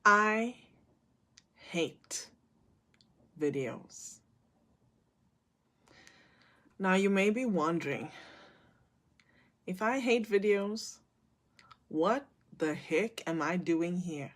I hate videos. Now, you may be wondering, if I hate videos, what the heck am I doing here?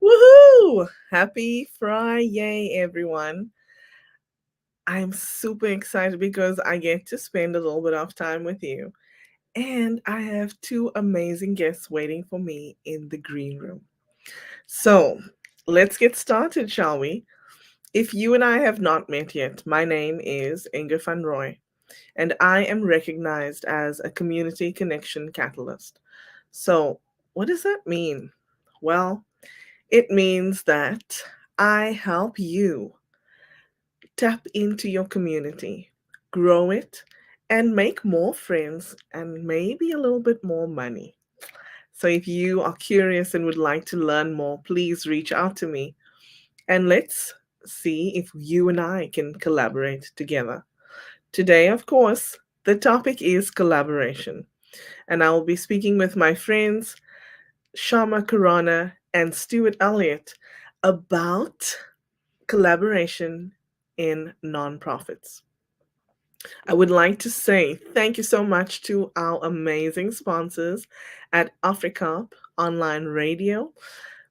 Woohoo! Happy Friday, everyone. I'm super excited because I get to spend a little bit of time with you. And I have two amazing guests waiting for me in the green room. So let's get started, shall we? If you and I have not met yet, my name is Ingor van Roy, and I am recognized as a community connection catalyst. So, what does that mean? Well, it means that I help you tap into your community, grow it, and make more friends and maybe a little bit more money. So, if you are curious and would like to learn more, please reach out to me and let's see if you and I can collaborate together. Today, of course, the topic is collaboration, and I will be speaking with my friends Shama, Khurana, and Stuart Elliott about collaboration in nonprofits. I would like to say thank you so much to our amazing sponsors at AfriCop Online Radio,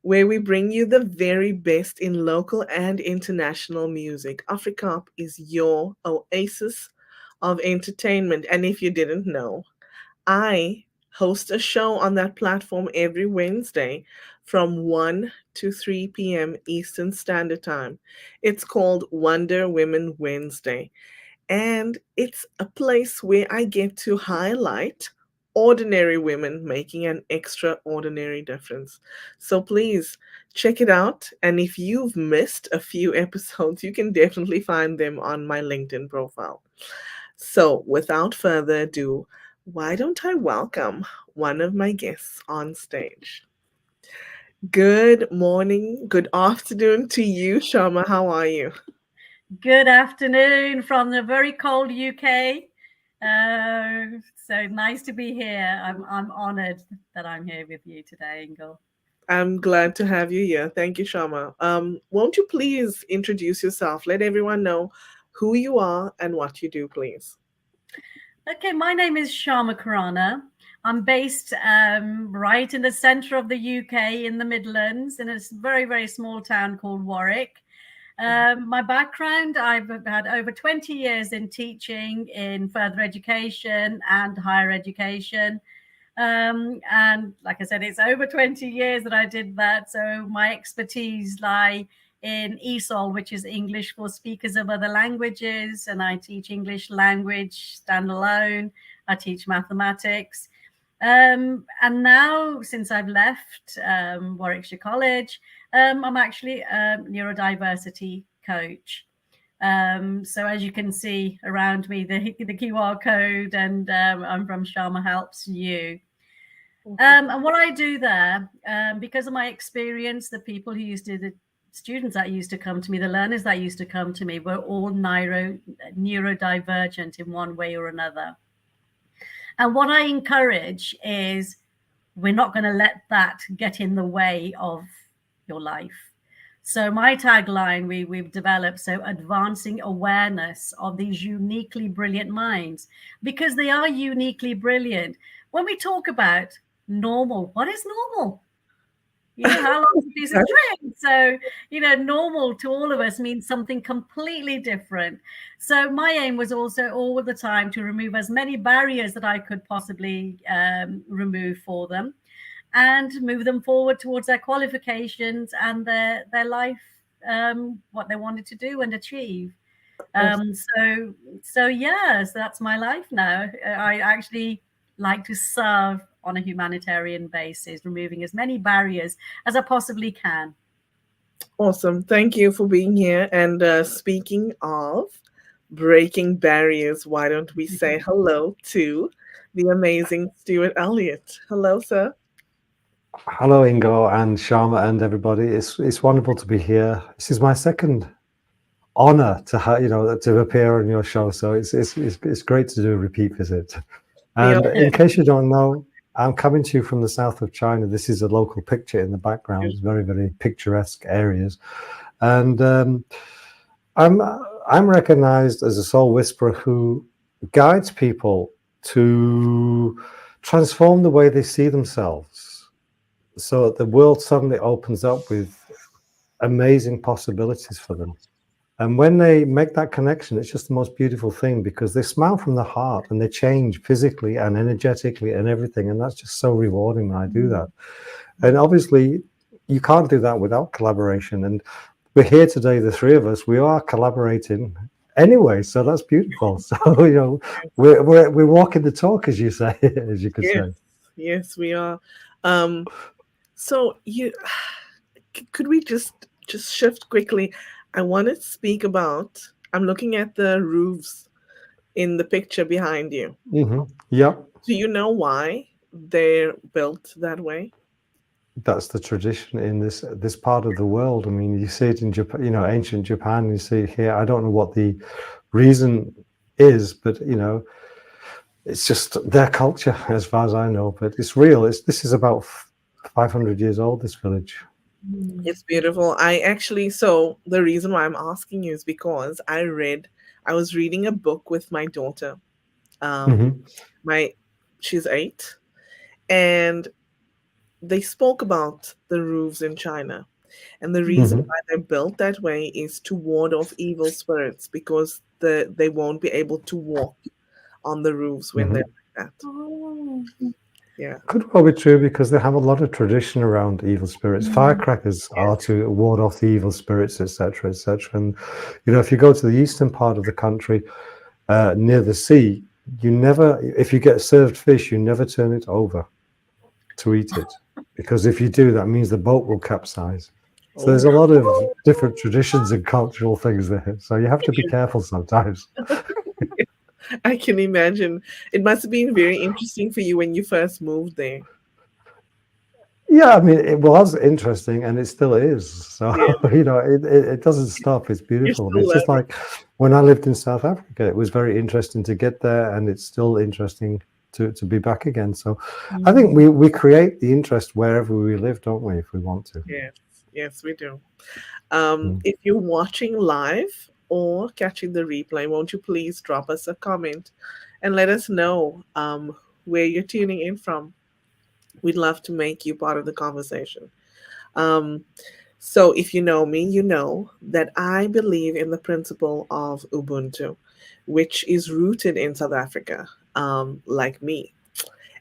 where we bring you the very best in local and international music. AfriCop is your oasis of entertainment. And if you didn't know, I host a show on that platform every Wednesday from 1 to 3 p.m. Eastern Standard Time. It's called Wonder Women Wednesday. And it's a place where I get to highlight ordinary women making an extraordinary difference. So please check it out. And if you've missed a few episodes, you can definitely find them on my LinkedIn profile. So without further ado, why don't I welcome one of my guests on stage? Good morning, good afternoon to you, Shama. How are you? Good afternoon from the very cold UK. So nice to be here. I'm honored that I'm here with you today, Ingor. I'm glad to have you here. Thank you, Shama. Won't you please introduce yourself? Let everyone know who you are and what you do, please. Okay, my name is Shama Khurana. I'm based right in the center of the UK in the Midlands in a very, very small town called Warwick. My background, I've had over 20 years in teaching in further education and higher education. And like I said, it's over 20 years that I did that. So my expertise lie in ESOL, which is English for Speakers of Other Languages. And I teach English language standalone. I teach mathematics. And now, since I've left Warwickshire College, I'm actually a neurodiversity coach. So as you can see around me, the QR code, and I'm from Shama Helps You. And what I do there, because of my experience, the people who the students that used to come to me, the learners that used to come to me were all neurodivergent in one way or another. And what I encourage is we're not going to let that get in the way of your life. So my tagline we've developed, so advancing awareness of these uniquely brilliant minds, because they are uniquely brilliant. When we talk about normal, what is normal? How long is a piece of string? So, normal to all of us means something completely different. So my aim was also all the time to remove as many barriers that I could possibly remove for them, and move them forward towards their qualifications and their life, what they wanted to do and achieve. So yes, that's my life now. I actually like to serve on a humanitarian basis, removing as many barriers as I possibly can. Awesome. Thank you for being here. And speaking of breaking barriers, why don't we say hello to the amazing Stuart Elliott? Hello, sir. Hello, Ingor and Shama and everybody. It's wonderful to be here. This is my second honor to appear on your show. So it's great to do a repeat visit. The And honor in case you don't know, I'm coming to you from the south of China. This is a local picture in the background. It's very, very picturesque areas, and I'm recognized as a soul whisperer who guides people to transform the way they see themselves, so that the world suddenly opens up with amazing possibilities for them. And when they make that connection, it's just the most beautiful thing, because they smile from the heart and they change physically and energetically and everything. And that's just so rewarding when I do that. And obviously, you can't do that without collaboration. And we're here today, the three of us, we are collaborating anyway. So that's beautiful. So, we're walking the talk, as you say, as you could yes, say. yes, we are. Um, so you could we just shift quickly? I want to speak about. I'm looking at the roofs in the picture behind you. Yep. Do you know why they're built that way? That's the tradition in this part of the world. I mean, you see it in Japan, ancient Japan. You see it here. I don't know what the reason is, but it's just their culture, as far as I know. But it's real. This is about 500 years old. This village. It's beautiful. So the reason why I'm asking you is because I was reading a book with my daughter. Um, Mm-hmm. my she's 8, and they spoke about the roofs in China. And the reason Mm-hmm. why they're built that way is to ward off evil spirits, because they won't be able to walk on the roofs when they're Mm-hmm. like that. Oh. Yeah. Could well be true, because they have a lot of tradition around evil spirits. Firecrackers are Yes. to ward off the evil spirits, etc., etc. And if you go to the eastern part of the country, near the sea, if you get served fish, you never turn it over to eat it, because if you do, that means the boat will capsize. So Oh, there's a lot of different traditions and cultural things there. So you have to be careful sometimes. I can imagine. It must have been very interesting for you when you first moved there. Yeah, I mean, it was interesting, and it still is. So, Yeah, it doesn't stop. It's you're beautiful. I mean, still it's just learning. like when I lived in South Africa, it was very interesting to get there, and it's still interesting to be back again. So I think we create the interest wherever we live, don't we, if we want to. Yes, yes, we do. Mm. If you're watching live or catching the replay, won't you please drop us a comment and let us know where you're tuning in from? We'd love to make you part of the conversation. Um, so, if you know me, you know that I believe in the principle of Ubuntu, which is rooted in South Africa, like me.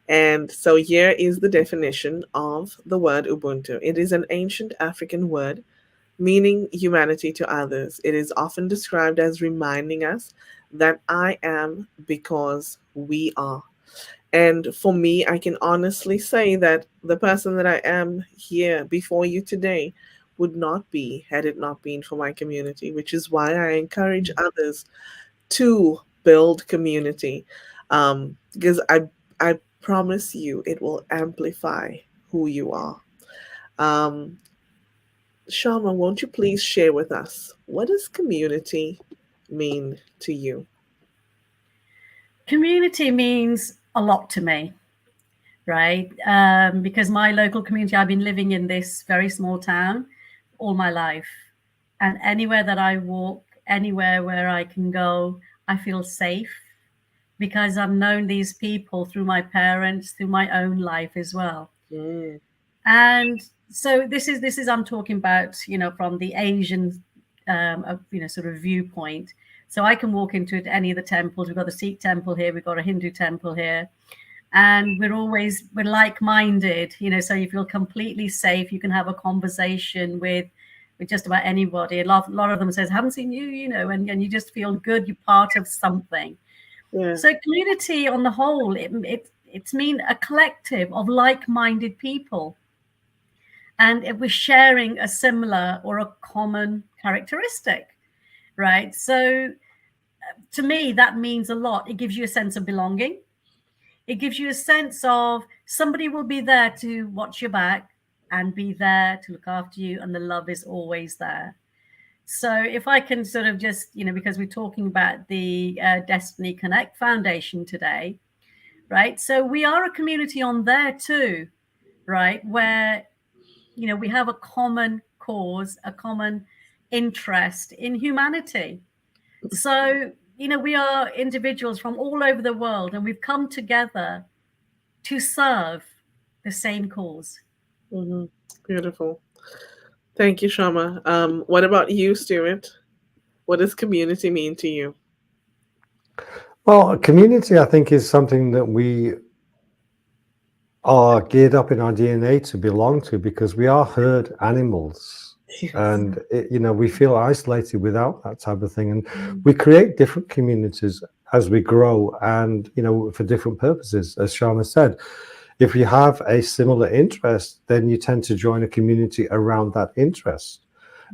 And so, here is the definition of the word Ubuntu. It is an ancient African word meaning humanity to others. It is often described as reminding us that I am because we are. And for me, I can honestly say that the person that I am here before you today would not be had it not been for my community, which is why I encourage others to build community. Because I promise you it will amplify who you are. Um, Shama, won't you please share with us what does community mean to you? Community means a lot to me, right? Because my local community, I've been living in this very small town all my life. And anywhere that I walk, anywhere where I can go, I feel safe because I've known these people through my parents, through my own life as well. Mm, And so this is I'm talking about, from the Asian, sort of viewpoint. So I can walk into any of the temples. We've got a Sikh temple here, we've got a Hindu temple here, and we're like-minded, so you feel completely safe. You can have a conversation with just about anybody. A lot of them says, haven't seen you, and you just feel good, you're part of something. yeah. So community on the whole, it's mean a collective of like-minded people, and if we're sharing a similar or a common characteristic, right? So to me, that means a lot. It gives you a sense of belonging. It gives you a sense of somebody will be there to watch your back and be there to look after you, and the love is always there. So if I can sort of just, because we're talking about the Destiny Connect Foundation today, right? So we are a community on there too, right? Where, we have a common cause, a common interest in humanity. So, we are individuals from all over the world, and we've come together to serve the same cause. Mm-hmm. Beautiful. Thank you, Shama. What about you, Stuart? What does community mean to you? Well, a community, I think, is something that we are geared up in our DNA to belong to, because we are herd animals. Yes. And we feel isolated without that type of thing, and we create different communities as we grow, and for different purposes. As Shama said, if you have a similar interest, then you tend to join a community around that interest.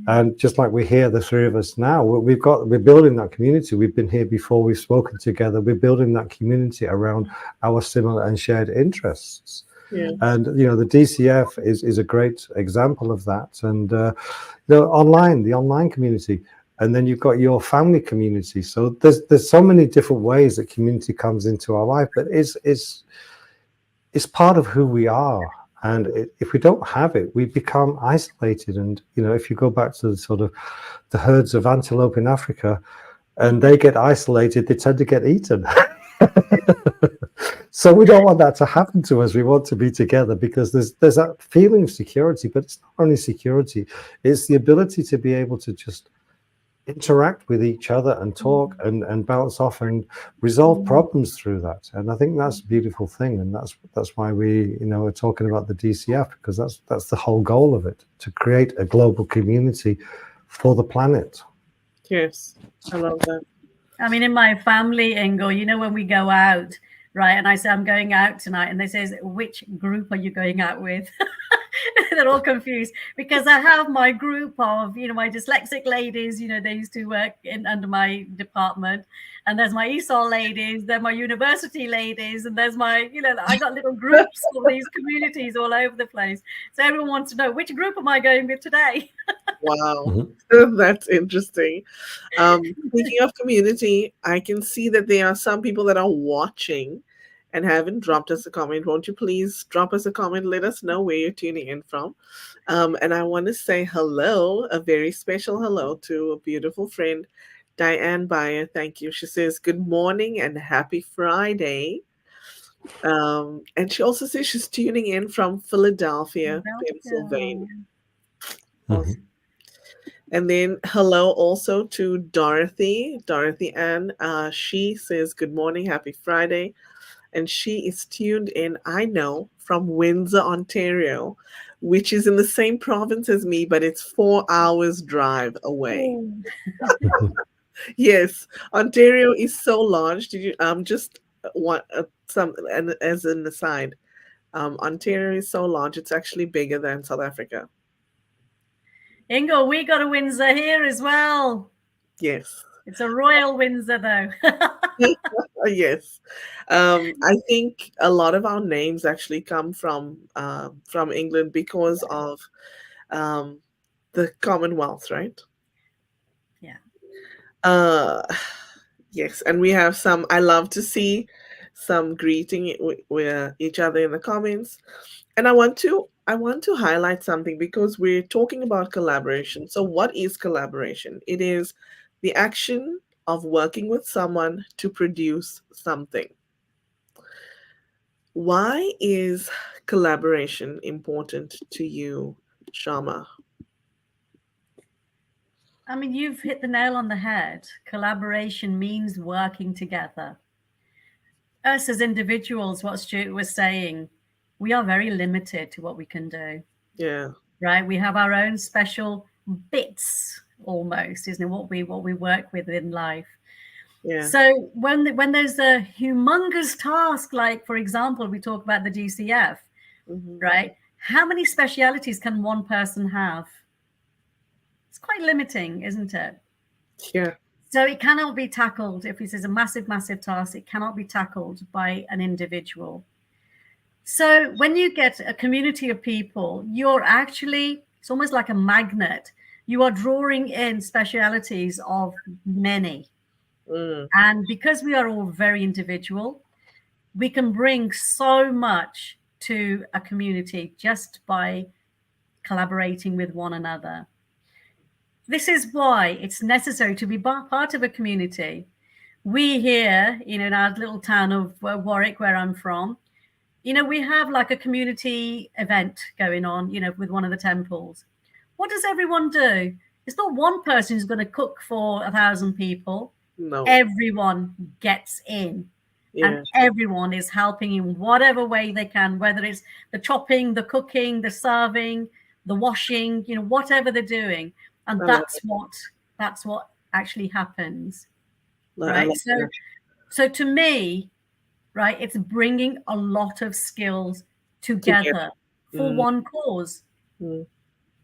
And just like we're here, the three of us now, we're building that community. We've been here before, we've spoken together. We're building that community around our similar and shared interests. Yes. And the DCF is a great example of that. And the online community, and then you've got your family community. So there's so many different ways that community comes into our life, but it's part of who we are. And if we don't have it, we become isolated. And if you go back to the sort of the herds of antelope in Africa, and they get isolated, they tend to get eaten. So we don't want that to happen to us. We want to be together, because there's that feeling of security. But it's not only security, it's the ability to be able to just interact with each other and talk and bounce off and resolve problems through that. And I think that's a beautiful thing. And that's why we are talking about the DCF, because that's the whole goal of it, to create a global community for the planet. Yes, I love that. I mean, in my family, Ingor, when we go out, right, and I say I'm going out tonight, and they say, which group are you going out with? They're all confused, because I have my group of, my dyslexic ladies, they used to work under my department, and there's my ESOL ladies, they're my university ladies, and there's my, I got little groups of these communities all over the place. So everyone wants to know, which group am I going with today? Wow, that's interesting. Speaking of community, I can see that there are some people that are watching and haven't dropped us a comment. Won't you please drop us a comment? Let us know where you're tuning in from. And I want to say hello, a very special hello to a beautiful friend, Diane Bayer. Thank you. She says, good morning and happy Friday. And she also says she's tuning in from Philadelphia, Pennsylvania. Awesome. And then hello also to Dorothy Ann. She says, good morning, happy Friday. And she is tuned in, I know, from Windsor, Ontario, which is in the same province as me, but it's 4 hours drive away. Yes, Ontario is so large. Did you just want some, and as an aside, Ontario is so large, it's actually bigger than South Africa. Ingor, we got a Windsor here as well. Yes. It's a royal Windsor, though. Yes. I think a lot of our names actually come from England because of the Commonwealth, right? Yeah. Yes, and we have some. I love to see some greeting with each other in the comments, and I want to highlight something, because we're talking about collaboration. So, what is collaboration? It is the action of working with someone to produce something. Why is collaboration important to you, Shama? I mean, you've hit the nail on the head. Collaboration means working together. Us as individuals, what Stuart was saying, we are very limited to what we can do. Yeah. Right? We have our own special bits, almost, isn't it? What we work with in life. Yeah. So when there's a humongous task, like for example, we talk about the DCF, Hmm. right? How many specialities can one person have? It's quite limiting, isn't it? Yeah. So it cannot be tackled. If this is a massive, massive task, it cannot be tackled by an individual. So when you get a community of people, you're actually, it's almost like a magnet. You are drawing in specialities of many. Mm. And because we are all very individual, we can bring so much to a community just by collaborating with one another. This is why it's necessary to be part of a community. We here, in our little town of Warwick, where I'm from, we have like a community event going on, with one of the temples. What does everyone do? It's not one person who's going to cook for 1,000 people. No. Everyone gets in, and Yeah. everyone is helping in whatever way they can, whether it's the chopping, the cooking, the serving, the washing, whatever they're doing. And I love that's what actually happens, that. I right? love that. So to me, right, it's bringing a lot of skills Together. together for Mm. one cause. Mm.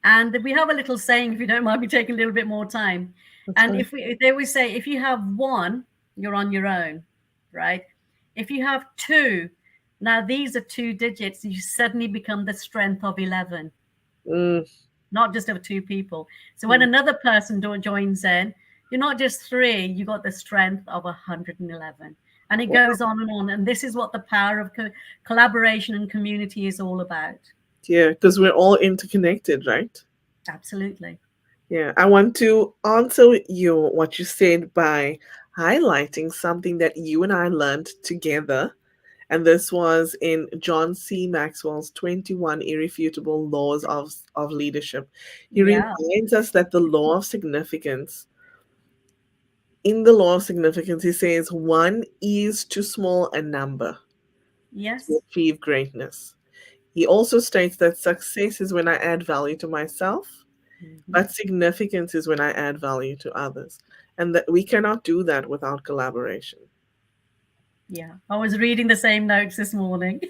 And we have a little saying, if you don't mind me taking a little bit more time. That's And fine. they always say, if you have one, you're on your own, right? If you have two, now these are 2 digits, you suddenly become the strength of 11, Mm. not just of 2 people. So when another person joins in, you're not just 3, you got the strength of 111. And it Wow. goes on and on. And this is what the power of collaboration and community is all about. Yeah, because we're all interconnected, right? Absolutely. Yeah. I want to answer what you said by highlighting something that you and I learned together. And this was in John C. Maxwell's 21 Irrefutable Laws of Leadership. He Yeah. reminds us that the law of significance, in the law of significance, he says one is too small a number to Yes. achieve greatness. He also states that success is when I add value to myself, Mhm. but significance is when I add value to others. And that we cannot do that without collaboration. Yeah. I was reading the same notes this morning.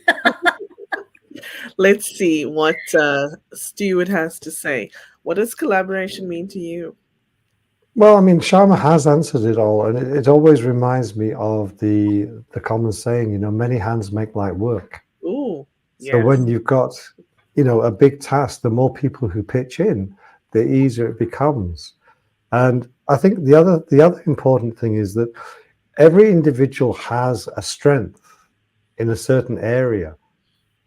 Let's see what Stuart has to say. What does collaboration mean to you? Well, I mean, Shama has answered it all, and it always reminds me of the common saying, many hands make light work. Ooh, So yes. when you've got, a big task, the more people who pitch in, the easier it becomes. And I think the other important thing is that every individual has a strength in a certain area,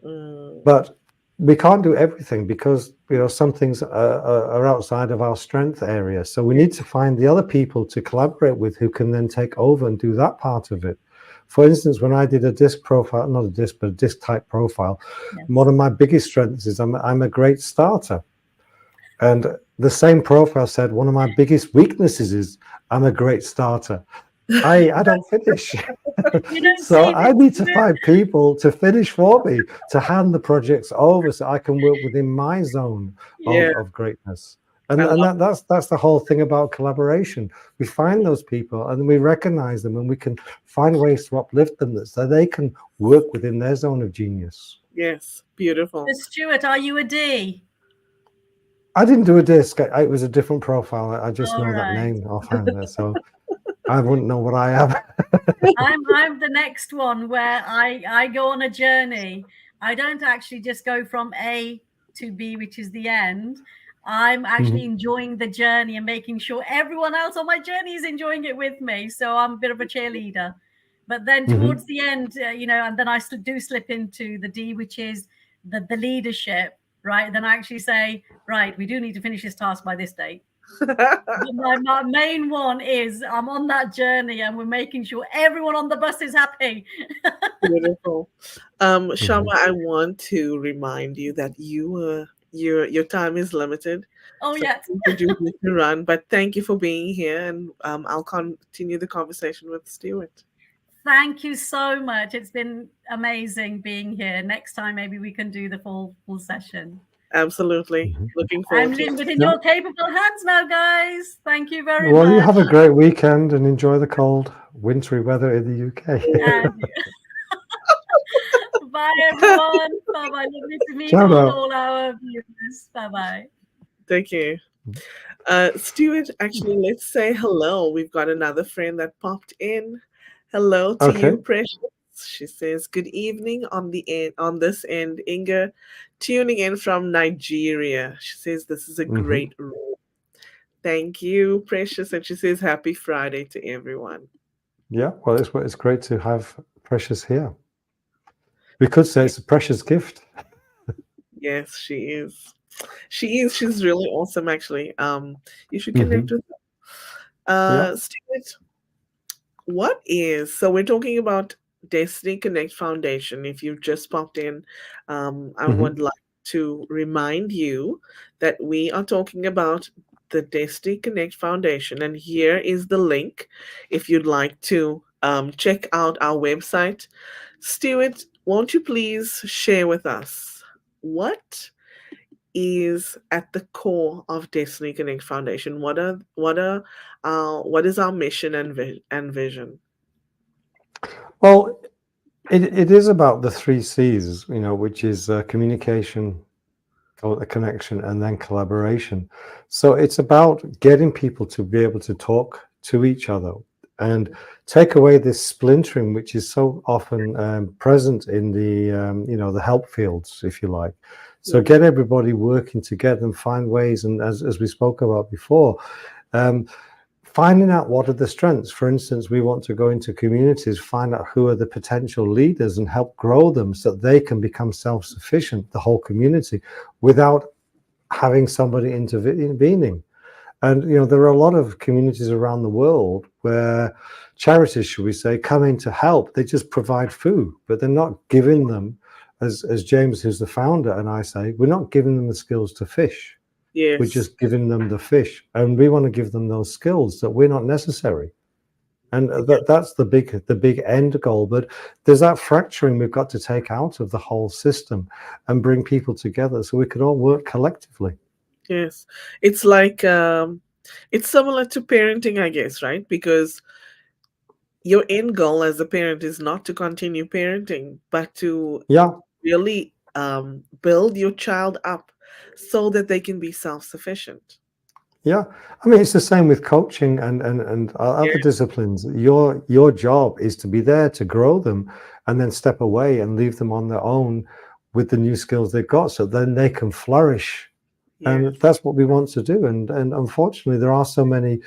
Mm, but we can't do everything because some things are outside of our strength area. So we need to find the other people to collaborate with who can then take over and do that part of it. For instance, when I did a disc profile, not a disc, but a disc type profile, Yeah. one of my biggest strengths is I'm a great starter. And the same profile said one of my biggest weaknesses is I'm a great starter. I don't finish. You don't So see I this. need to find people to finish for me, to hand the projects over so I can work within my zone yeah, of greatness. I And love. that's the whole thing about collaboration. We find those people and we recognize them and we can find ways to uplift them so they can work within their zone of genius. Yes, beautiful. So Stuart, are you a D? I didn't do a disc. It was a different profile. I just All know that right. name offhand. So I wouldn't know what I am. I'm the next one where I go on a journey. I don't actually just go from A to B, which is the end. I'm actually Mhm. enjoying the journey and making sure everyone else on my journey is enjoying it with me. So I'm a bit of a cheerleader. But then Mhm. towards the end, and then I do slip into the D, which is the leadership, right? Then I actually say, right, we do need to finish this task by this date. My main one is I'm on that journey and we're making sure everyone on the bus is happy. Beautiful. Shama, Mhm. I want to remind you that your time is limited. Oh, So yes. you do need to run, but thank you for being here, and I'll continue the conversation with Stuart. Thank you so much. It's been amazing being here. Next time, maybe we can do the full session. Absolutely. Mhm. Looking I'm forward to it. within Yeah. your capable hands now, guys. Thank you very Well, you much. have a great weekend and enjoy the cold. wintry weather in the UK. And bye, everyone. Bye bye. Lovely to meet Ciao now. all our viewers. Bye bye. Thank you. Stuart, actually, let's say hello. We've got another friend that popped in. Hello to Okay. you, Precious. She says, "Good evening on the end, on this end, Inga, tuning in from Nigeria." She says, "This is a Hmm. great room." Thank you, Precious. And she says, "Happy Friday to everyone." Yeah, well, it's great to have Precious here. We could say it's a precious gift. Yes, she is. She is. She's really awesome, actually. You should connect Hmm. with her. Yeah. Stuart, what is so we're talking about Destiny Connect Foundation. If you just popped in, I Hmm. would like to remind you that we are talking about the Destiny Connect Foundation, and here is the link if you'd like to check out our website. Stuart, won't you please share with us what is at the core of Destiny Connect Foundation? What is our mission and vision? Well, it is about the three C's, which is communication, or the connection, and then collaboration. So it's about getting people to be able to talk to each other and take away this splintering, which is so often present in the help fields, if you like. So Mhm. get everybody working together and find ways, and as we spoke about before, um, finding out what are the strengths. For instance, we want to go into communities, find out who are the potential leaders and help grow them so that they can become self-sufficient, the whole community, without having somebody intervening. And there are a lot of communities around the world where charities, should we say, come in to help. They just provide food, but they're not giving them, as James, who's the founder, and I say, we're not giving them the skills to fish. We're Yes, just giving them the fish, and we want to give them those skills that we're not necessary. And that's the big end goal. But there's that fracturing we've got to take out of the whole system and bring people together so we can all work collectively. yes. It's like it's similar to parenting, I guess, right? Because your end goal as a parent is not to continue parenting, but to Yeah. really build your child up so that they can be self-sufficient. Yeah, I mean, it's the same with coaching and other Yeah, disciplines. Your job is to be there to grow them, and then step away and leave them on their own with the new skills they've got, so then they can flourish. yeah, And that's what we want to do. And unfortunately, there are so many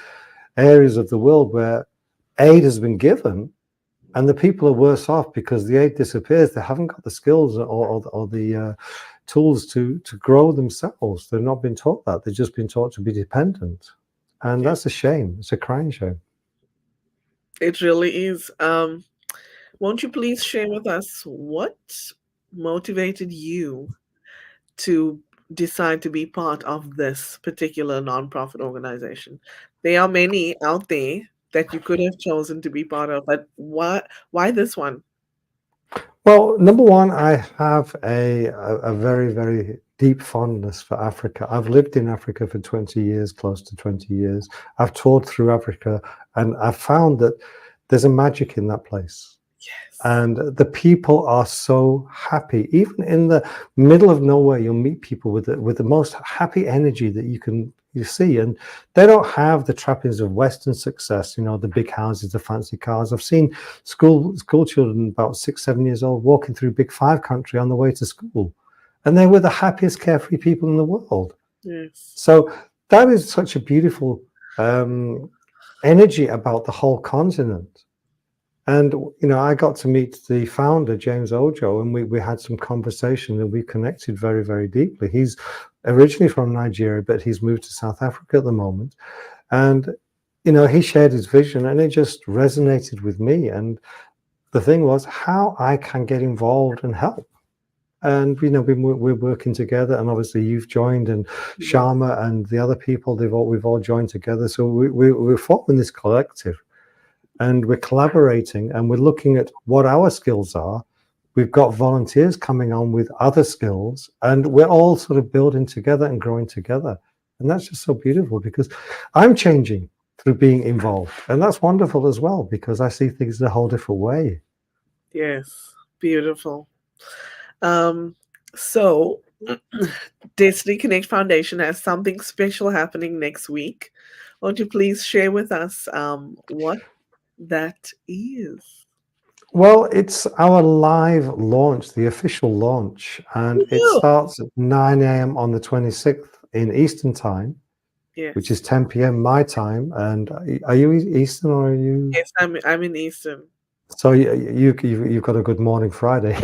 areas of the world where aid has been given, and the people are worse off because the aid disappears. They haven't got the skills or the tools to grow themselves. They've not been taught that. They've just been taught to be dependent, and yeah. that's a shame. It's a crying shame. It really is. Won't you please share with us what motivated you to decide to be part of this particular nonprofit organization? There are many out there that you could have chosen to be part of, but why this one? Well, number one, I have a very, very deep fondness for Africa. I've lived in Africa for 20 years, close to 20 years. I've toured through Africa, and I've found that there's a magic in that place. Yes. And the people are so happy. Even in the middle of nowhere, you'll meet people with the most happy energy that you see, and they don't have the trappings of Western success. The big houses, the fancy cars. I've seen school children about 6, 7 years old walking through Big Five country on the way to school, and they were the happiest, carefree people in the world. Yes. So that is such a beautiful um, energy about the whole continent. And I got to meet the founder, James Ojo, and we had some conversation, and we connected very, very deeply. He's originally from Nigeria, but he's moved to South Africa at the moment. And he shared his vision, and it just resonated with me. And the thing was how I can get involved and help. And we're working together, and obviously you've joined, and Yes. Shama and the other people, we've all joined together. So we're forming this collective, and we're collaborating, and we're looking at what our skills are. We've got volunteers coming on with other skills, and we're all sort of building together and growing together. And that's just so beautiful because I'm changing. through being involved. And that's wonderful as well, because I see things in a whole different way. Yes, beautiful. Um, so Destiny Connect Foundation has something special happening next week. Won't you please share with us what that is? Well, it's our live launch, the official launch, and it Woohoo! starts at 9 a.m. on the 26th in Eastern Time, which is Yes, 10 p.m. my time. And are you Eastern or are you? yes, I'm in Eastern. So you've got a good morning Friday.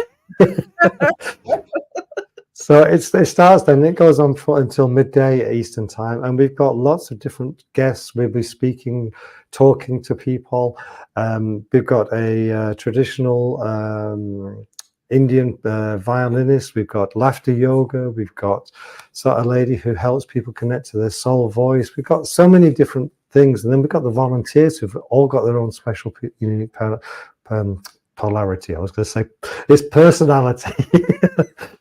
So it starts then. It goes on for until midday Eastern time, and we've got lots of different guests. We'll be speaking, talking to people. We've got a traditional Indian violinist. We've got laughter yoga. We've got sort of lady who helps people connect to their soul voice. We've got so many different things, and then we've got the volunteers who've all got their own special unique polarity. I was going to say it's personality,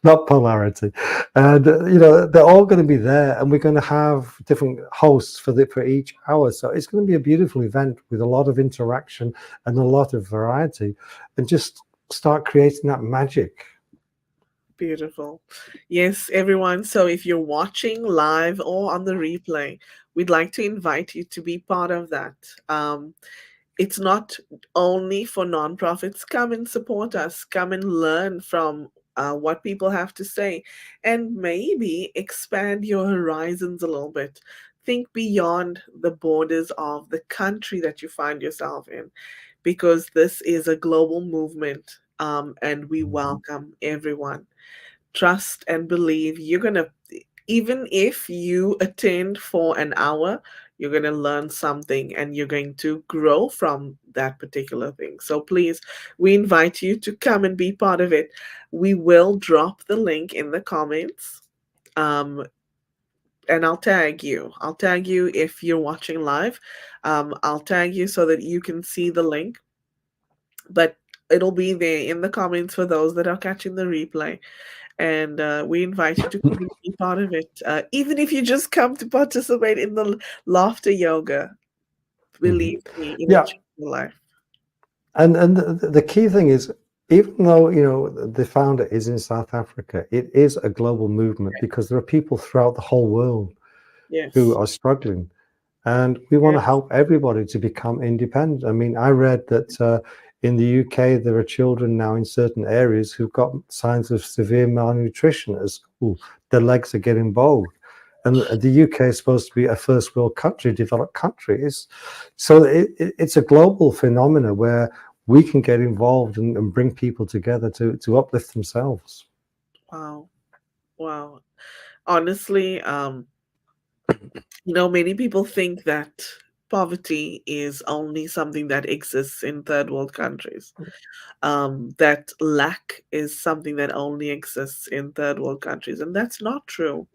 not polarity. And they're all going to be there, and we're going to have different hosts for each hour. So it's going to be a beautiful event with a lot of interaction and a lot of variety, and just start creating that magic. Beautiful. Yes, everyone. So if you're watching live or on the replay, we'd like to invite you to be part of that. It's not only for nonprofits. Come and support us. Come and learn from what people have to say, and maybe expand your horizons a little bit. Think beyond the borders of the country that you find yourself in, because this is a global movement, and we welcome everyone. Trust and believe you're going to, even if you attend for an hour, you're going to learn something and you're going to grow from that particular thing. So please, we invite you to come and be part of it. We will drop the link in the comments. um, and I'll tag you if you're watching live. I'll tag you so that you can see the link, but it'll be there in the comments for those that are catching the replay. And we invite you to come and be part of it. Even if you just come to participate in the laughter yoga, Mhm. believe me, it will Yeah, change your life. and the key thing is, even though the founder is in South Africa, it is a global movement because there are people throughout the whole world who Yes. are struggling. And we want to Yes. help everybody to become independent. I mean, I read that in the UK, there are children now in certain areas who've got signs of severe malnutrition at school. Their legs are getting bowed. And the UK is supposed to be a first world country, developed country. It's a global phenomena where we can get involved and bring people together to uplift themselves. Wow. Wow. Honestly, many people think that poverty is only something that exists in third world countries. That lack is something that only exists in third world countries, and that's not true.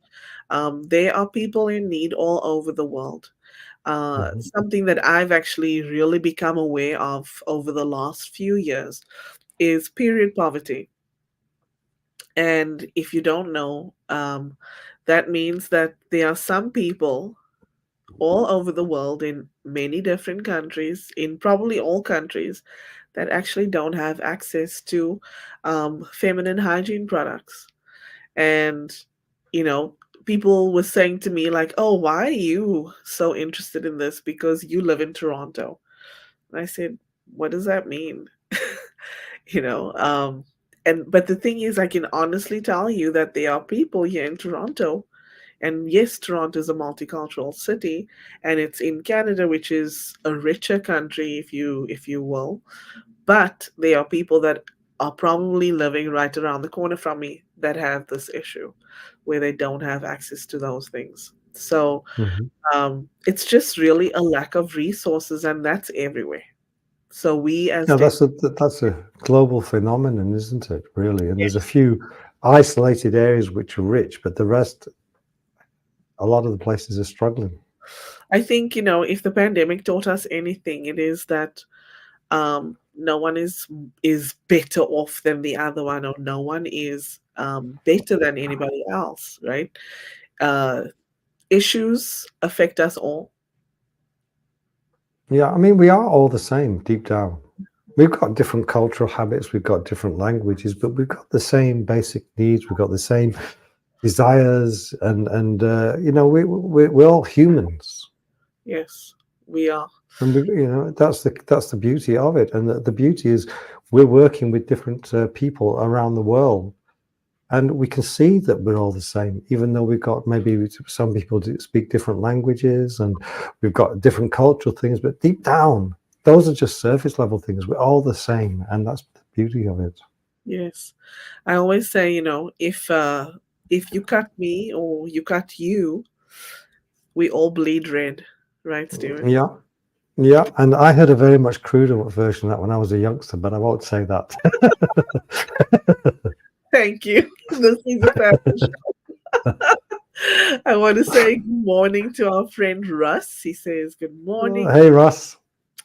There are people in need all over the world. Mhm. Something that I've actually really become aware of over the last few years is period poverty. And if you don't know, that means that there are some people all over the world in many different countries, in probably all countries, that actually don't have access to feminine hygiene products. And, you know, people were saying to me, like, oh, why are you so interested in this? Because you live in Toronto. And I said, what does that mean? you know, um, but the thing is, I can honestly tell you that there are people here in Toronto, and yes, Toronto is a multicultural city, and it's in Canada, which is a richer country, if you will. But there are people that are probably living right around the corner from me that have this issue, where they don't have access to those things. So Mhm. it's just really a lack of resources, and that's everywhere. So we as Yeah, Destiny, that's a global phenomenon, isn't it? Really, and there's a few isolated areas which are rich, but the rest, a lot of the places are struggling. I think, if the pandemic taught us anything, it is that no one is better off than the other one, or no one is better than anybody else, right? uh, Issues affect us all. Yeah, I mean, we are all the same deep down. We've got different cultural habits, we've got different languages, but we've got the same basic needs, we've got the same desires, and we're all humans, Yes, we are. and that's the beauty of it, and the beauty is we're working with different people around the world, and we can see that we're all the same, even though we've got maybe some people speak different languages and we've got different cultural things, but deep down, those are just surface level things. We're all the same, and that's the beauty of it. Yes. I always say, if you cut me or you cut you, we all bleed red, right, Stuart? Yeah, yeah. And I had a very much cruder version of that when I was a youngster, but I won't say that. Thank you. This is a family I want to say good morning to our friend Russ. He says good morning, Hey, Russ.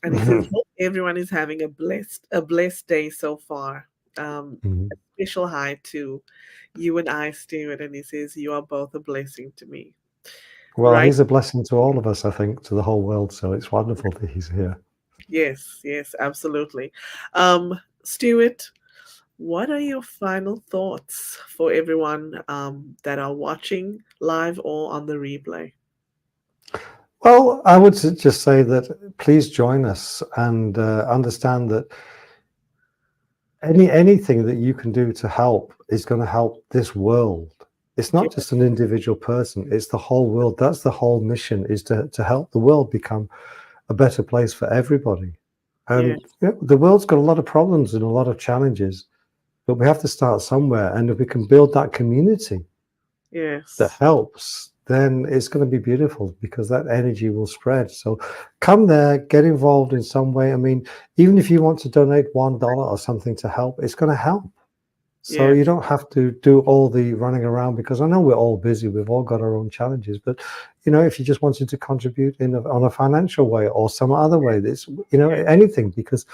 and he says hope everyone is having a blessed day so far. A special hi to you and I, Stuart, and he says you are both a blessing to me. Well, Right? he's a blessing to all of us, I think, to the whole world. So it's wonderful that he's here. Yes, yes, absolutely. Stuart, what are your final thoughts for everyone that are watching live or on the replay? Well, I would just say that please join us and understand that anything that you can do to help is going to help this world. It's Yeah, not just an individual person, it's the whole world. That's the whole mission, is to help the world become a better place for everybody. yeah, And the world's got a lot of problems and a lot of challenges, but we have to start somewhere. And if we can build that community that yes, helps, then it's going to be beautiful because that energy will spread. So come there, get involved in some way. I mean, even if you want to donate $1 or something to help, it's going to help. So yes, you don't have to do all the running around, because I know we're all busy. We've all got our own challenges, but if you just wanted to contribute on a financial way or some other way, this yes, anything, because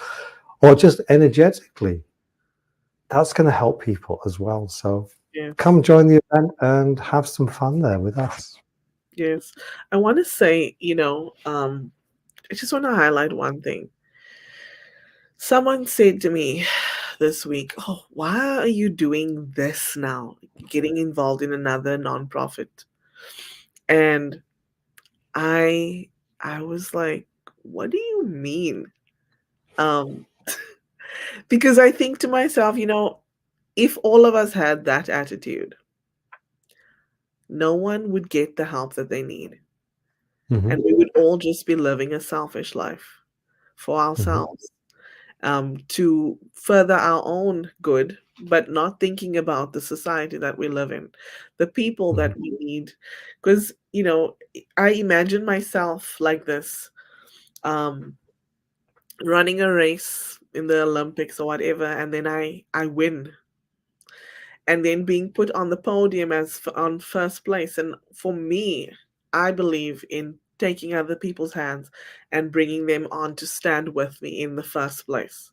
or just energetically, that's going to help people as well. So yes, come join the event and have some fun there with us. yes. I want to say, I just want to highlight one thing. Someone said to me this week, "Oh, why are you doing this now? Getting involved in another nonprofit?" And I I was like, "What do you mean?" Um, because I think to myself, if all of us had that attitude, no one would get the help that they need. Hmm. And we would all just be living a selfish life for Hmm. ourselves, to further our own good, but not thinking about the society that we live in, the people Hmm. that we need. Because, I imagine myself like this, um, running a race in the Olympics or whatever, and then I win, and then being put on the podium as on first place. And for me, I believe in taking other people's hands and bringing them on to stand with me in the first place.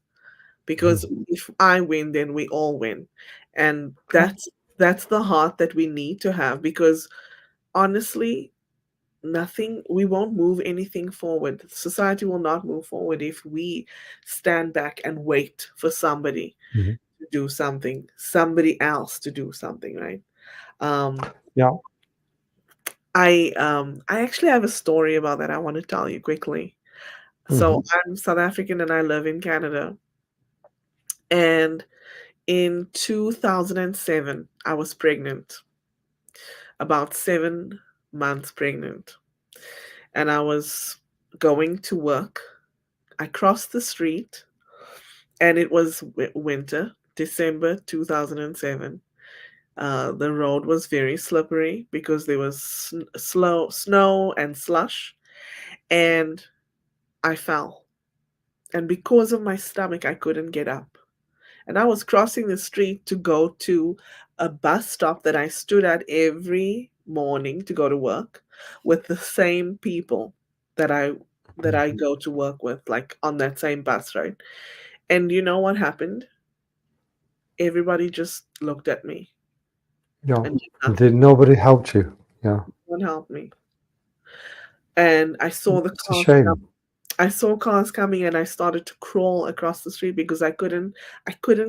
Because if I win, then we all win, and Yeah. that's the heart that we need to have. Because honestly, nothing we won't move anything forward. Society will not move forward if we stand back and wait for somebody Hmm. to do something, somebody else to do something, right? Um, Yeah. I actually have a story about that I want to tell you quickly. So Hmm. I'm South African and I live in Canada. And in 2007, I was pregnant, about 7 months pregnant, and I was going to work. I crossed the street, and it was winter, December 2007. The road was very slippery because there was slow snow and slush, and I fell. And because of my stomach, I couldn't get up. And I was crossing the street to go to a bus stop that I stood at every morning to go to work with the same people that I go to work with, like on that same bus, right? And you know what happened? Everybody just looked at me Yeah. and did Did nothing. nobody help you? Yeah. No one helped me. And I saw the It's a car come. shame. I saw cars coming and I started to crawl across the street because I couldn't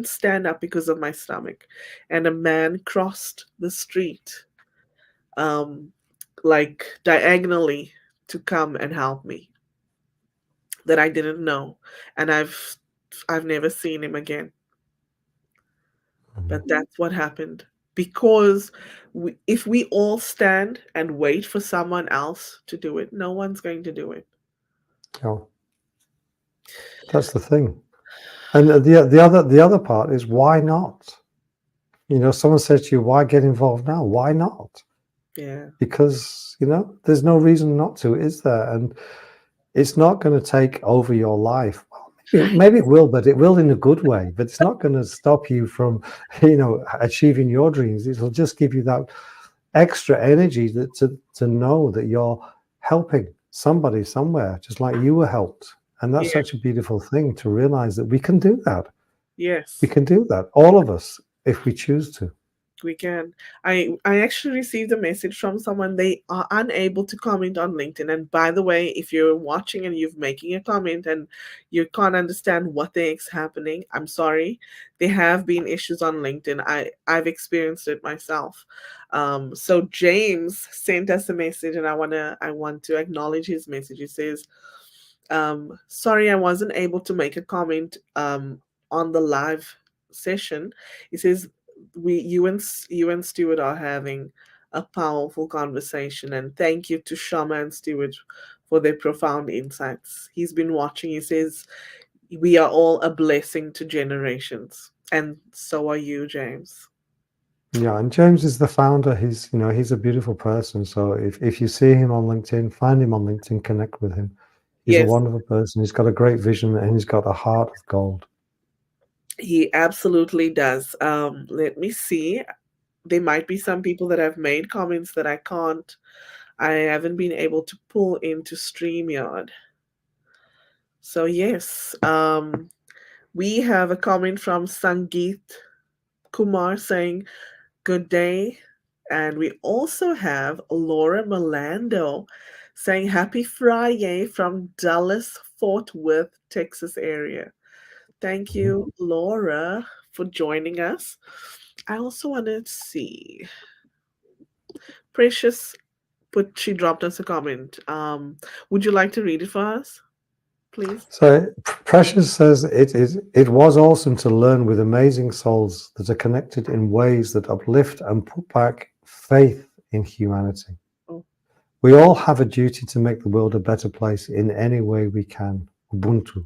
stand up because of my stomach. And a man crossed the street um like diagonally to come and help me that I didn't know. And I've never seen him again. But that's what happened. Because if we all stand and wait for someone else to do it, no one's going to do it. Oh, that's the thing. And the other part is, why not? Someone says to you, why get involved now? Why not? Yeah. Because there's no reason not to, is there? And it's not going to take over your life. Well, maybe it will, but it will in a good way. But it's not going to stop you from achieving your dreams. It'll just give you that extra energy to know that you're helping somebody somewhere, just like you were helped. And that's Yeah. such a beautiful thing, to realize that we can do that. Yes. We can do that, all of us, if we choose to. We can. I actually received a message from someone. They are unable to comment on LinkedIn. And by the way, if you're watching and you're making a comment and you can't understand what the heck's happening, I'm sorry. There have been issues on LinkedIn. I've experienced it myself. So James sent us a message, and I want to acknowledge his message. He says, sorry, I wasn't able to make a comment on the live session. He says, you and Stuart are having a powerful conversation, and thank you to Shama and Stuart for their profound insights. He's been watching. He says, we are all a blessing to generations, and so are you, James. Yeah, and James is the founder. He's a beautiful person. So if you see him on LinkedIn, find him on LinkedIn, connect with him. He's a Yes, wonderful person. He's got a great vision, and he's got a heart of gold. he absolutely does. Let me see. There might be some people that have made comments that I haven't been able to pull into StreamYard. So yes, we have a comment from Sangeet Kumar saying, good day. And we also have Laura Melando saying, happy Friday from Dallas, Fort Worth, Texas area. Thank you, Laura, for joining us. I also wanted to see. Precious she dropped us a comment. Would you like to read it for us, please? So Precious says, it was awesome to learn with amazing souls that are connected in ways that uplift and put back faith in humanity. Oh, We all have a duty to make the world a better place in any way we can. Ubuntu.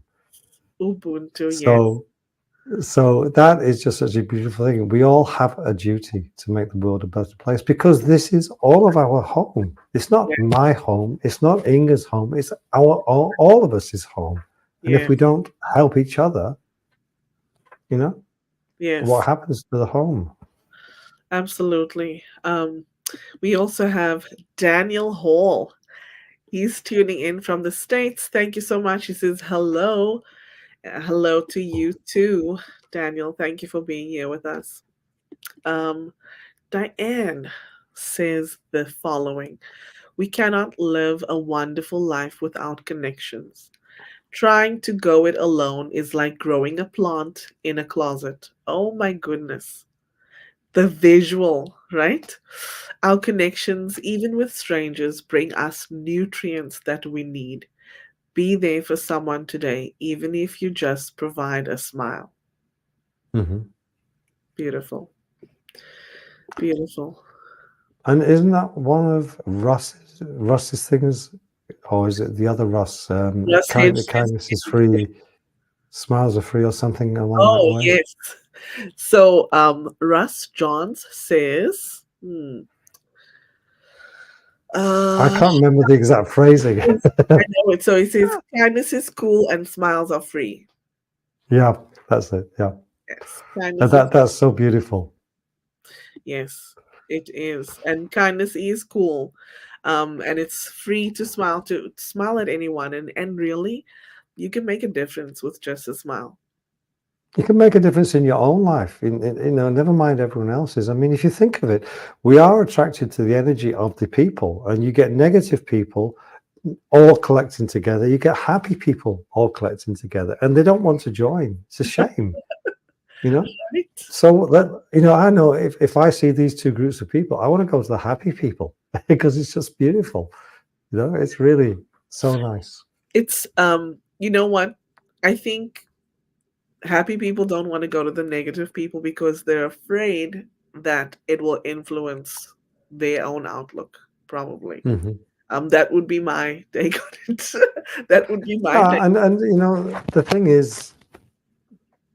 Ubuntu, yes, So that is just such a beautiful thing. We all have a duty to make the world a better place, because this is all of our home. It's not yes, my home. It's not Inger's home. It's all of us' home. And if yes, we don't help each other, what yes, happens to the home? absolutely. We also have Daniel Hall. He's tuning in from the States. Thank you so much. He says hello. Hello to you too, Daniel. Thank you for being here with us. Um, Diane says the following: we cannot live a wonderful life without connections. Trying to go it alone is like growing a plant in a closet. Oh my goodness. The visual, right? Our connections, even with strangers, bring us nutrients that we need. Be there for someone today, even if you just provide a smile. Mm-hmm. Beautiful. Beautiful. And isn't that one of Russ's things, or is it the other Russ? Russ Hedge says, Kindness is free, smiles are free, or something along that oh, way. yes. So, Russ Johns says, I uh, can't remember the exact phrasing. I know it. So he says, kindness is cool and smiles are free. Yeah, that's it. Yeah, Yes. Kindness is, that's so beautiful. yes, it is. And kindness is cool. And it's free to smile at anyone. And really, you can make a difference with just a smile. You can make a difference in your own life, never mind everyone else's. I mean, if you think of it, we are attracted to the energy of the people, and you get negative people, all collecting together. You get happy people all collecting together, and they don't want to join. It's a shame, you know. Right? So that, I know if I see these two groups of people, I want to go to the happy people because it's just beautiful. It's really so nice. It's you know what? I think happy people don't want to go to the negative people because they're afraid that it will influence their own outlook, probably. Hmm. That would be my take on it. That would be my take. And the thing is,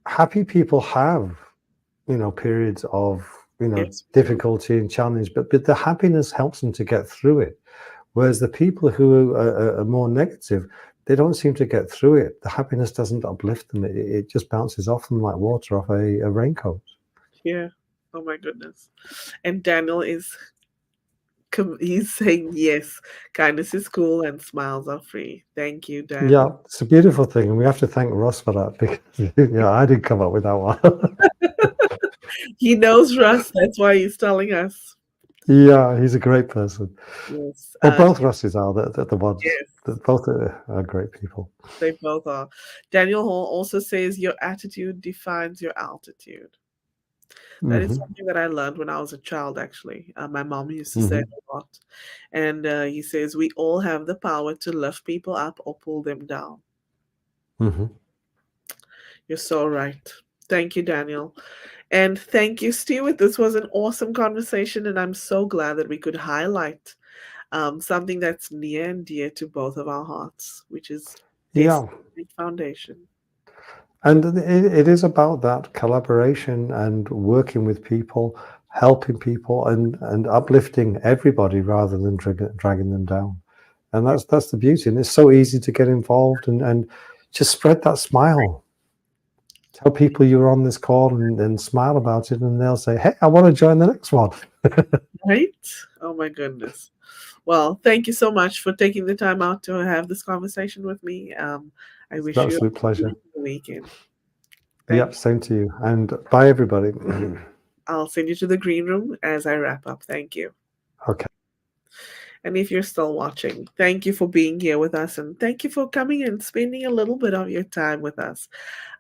happy people have periods of Yes, we do. difficulty and challenge, but the happiness helps them to get through it. Whereas the people who are more negative, they don't seem to get through it. The happiness doesn't uplift them. It just bounces off them like water off a raincoat. Yeah. Oh my goodness. And Daniel is he's saying yes. Kindness is cool and smiles are free. Thank you, Yeah, Daniel. it's a beautiful thing, and we have to thank Ross for that because I didn't come up with that one. He knows Russ. That's why he's telling us. Yeah, he's a great person. Yes. Well, both Russes are the ones. Yes. Both are great people. They both are. Daniel Hall also says your attitude defines your altitude. That is Hmm. something that I learned when I was a child, actually. My mom used to say it Hmm. a lot. And he says, we all have the power to lift people up or pull them down. Hmm. You're so right. Thank you, Daniel. And thank you, Stuart. This was an awesome conversation, and I'm so glad that we could highlight something that's near and dear to both of our hearts, which is Yeah, Destiny Foundation. and it is about that collaboration and working with people, helping people, and uplifting everybody rather than dragging them down. And Yeah, that's the beauty. And it's so easy to get involved and just spread that smile. Tell people you're on this call and smile about it, and they'll say, "Hey, I want to join the next one." right? Oh my goodness. Well, thank you so much for taking the time out to have this conversation with me. I It's an wish you a absolute pleasure. wonderful weekend. Yep, Thank you. same to you. And bye, everybody. I'll send you to the green room as I wrap up. Thank you. Okay. And if you're still watching, thank you for being here with us and thank you for coming and spending a little bit of your time with us.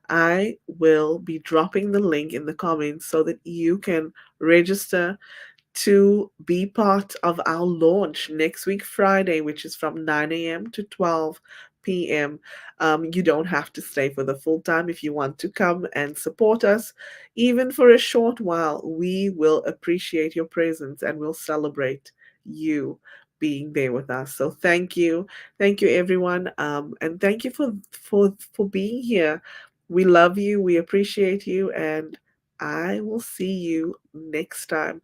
I will be dropping the link in the comments so that you can register to be part of our launch next week, Friday, which is from 9 a.m. to 12 p.m. You don't have to stay for the full time if you want to come and support us, even for a short while. We will appreciate your presence and we'll celebrate you being there with us. So thank you, everyone, and thank you for being here. We love you, we appreciate you, and I will see you next time,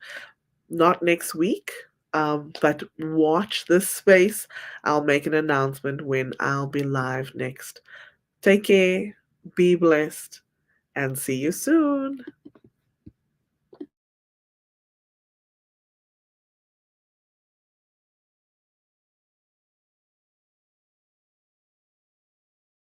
not next week, but watch this space. I'll make an announcement when I'll be live next. Take care, be blessed, and see you soon.